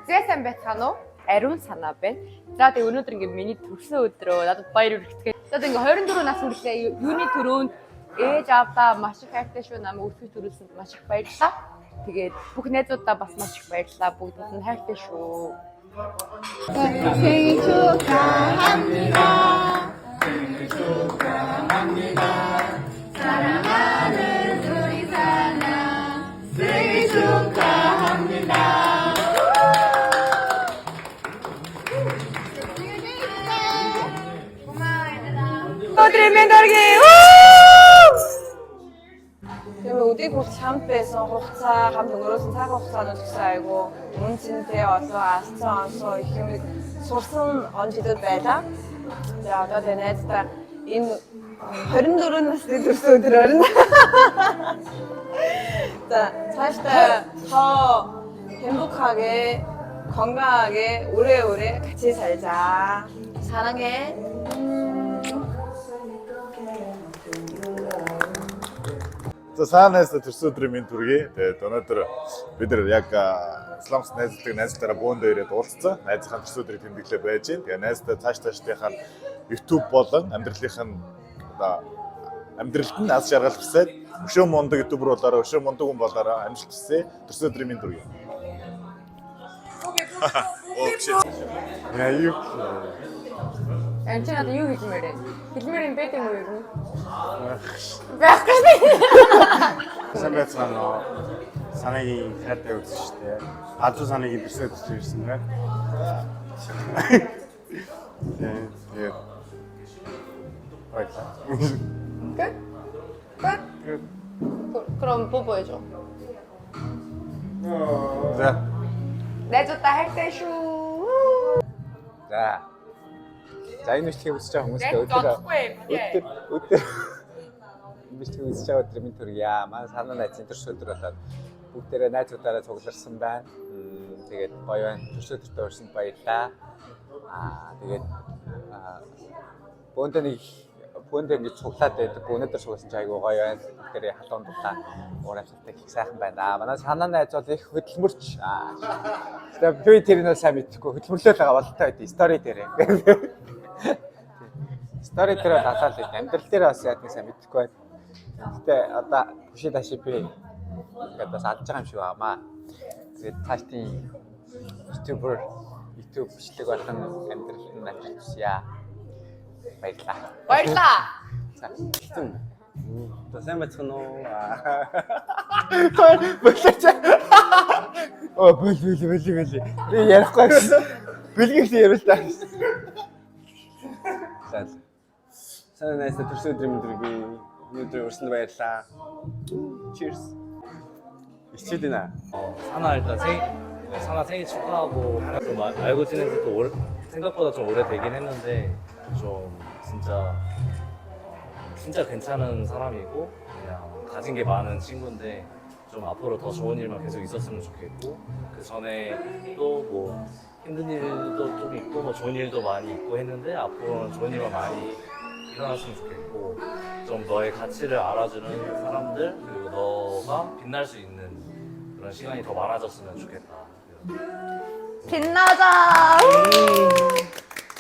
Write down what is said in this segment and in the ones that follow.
Зээсэн байцгаана уу? Ариун санаа байна. За тэгээ өнөөдөр ингээ миний төрсөн өдрөө надад баяр хүргэдэг. За тэгээ 24 наснд гэлээ юуны төрөөнд ээж аавдаа маш их хайртай шүү, намайг өсгөж төрүүлсэнд маш их баярлалаа. Тэгээд бүх найзуудаа бас маш их баярлалаа. Бүгд нь хайртай шүү. 생일 축하합니다. 생일 축하합니다. 사랑하는 우리 사랑 생일 축하합니다. 고마워 얘들아. өдрийн дөргий. 그러면 우리 곧 참배서 혹사 감 동그로서 사고 혹사는 tuk사이고 문진대 어서 아스터 어서 이렇게 소선 언제도 배다. 자, 어떤 데네스다 인 24 насны төрсөн өдөр орно. 자, 사실 더 행복하게 건강하게 오래오래 같이 살자. 사랑해. За сайнаас төрсөн өдрийн минь төргий. Тэгээд өнөөдөр бид нар яг Исламс найзлалтаараа бөөндөө ирээд уулзсан. Найзынхаа төрсөн өдрийг тэмдэглээ байж гин. Тэгээд найзтай цаашдынхаа YouTube болон амьдралд нь аз жаргал хүсээд өшөө мундаг ютубер болоороо өшөө мундаг хүн болоороо амжилт хүсье. Төрсөн өдрийн минь төргий. Яа юу? Энд чинь надад юу хэлмээр вэ? Хэлмээр юм байт юм уу юу? Байх гэж. Сайн байцгаана уу? Санаагийн хайртай үзэгчтэй. Азуу санаагийн бисэд ирсэн байна. Тэгээд баярлалаа. Good. 그럼 뽀뽀해줘. За. найзуудаа хайртай шүү. За энэ бичлэгийг үзэж байгаа хүмүүстээ өдөр бичлэгийг үзэж байгаа өдрийн минь төргийа. Манай санаа найзын төрсөн өдөр болоод бүгдээрээ найзуудаараа цугларсан байна. Тэгээд гоё байна. Төрсөн өдөртөө урьсанд баярлалаа. Тэгээд бөөндөө ингэж цуглаад байдаг. Өнөөдөр цугласан ч айгүй гоё байна. Бүгдээрээ халуун дулаан уурайхтай их сайхан байна. Манай санаа найз бол их хөдөлмөрч. Тэгээд би тэрийг нь сайн мэдэхгүй хөдөлмөрлөөл байгаа бололтой байдیں۔ Стори дээрээ. Стори дээр датаад л амьдрал дээр бас яа гэсэн мэдэхгүй байна. Гэтэ одоо хөшөө даши би ингээд бас алж байгаа юм шиг байна. Тэгээд цаашдын YouTube бичлэг болгон амьдрал нь амжилт хүсье. Баярлалаа. Баярлалаа. За. сайн байцгаана уу? Болооч. Бөл. Би ярихгүй гэсэн. Бэлгэрл ярил та. Сайн найсаа төрсөн өдрийн мэдрэгий. Өнөөдөр урьсанд баярлалаа. Cheers. Ичээд байна. 사나 생일 축하하고 좀 알고 지낸 지도 생각보다 좀 오래되긴 했는데 좀 진짜 괜찮은 사람이고 그냥 가진 게 많은 친구인데 좀 앞으로 더 좋은 일만 계속 있었으면 좋겠고 그 전에 또 뭐 힘든 일도 좀 있고 뭐 좋은 일도 많이 있고 했는데 앞으로는 좋은 일만 많이 일어났으면 좋겠고 좀 너의 가치를 알아주는 사람들 그리고 너가 빛날 수 있는 그런 시간이 더 많아졌으면 좋겠다. 빛나자.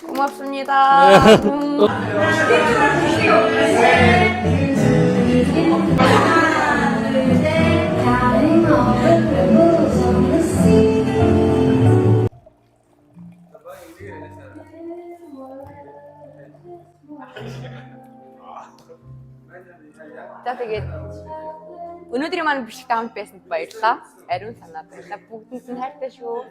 고맙습니다. За тэгээд өнөөдрийн маань бичлэг хамт байсанд баярлалаа. Ариун санаа баярлалаа. Бүгдэнд нь хайртай шүү.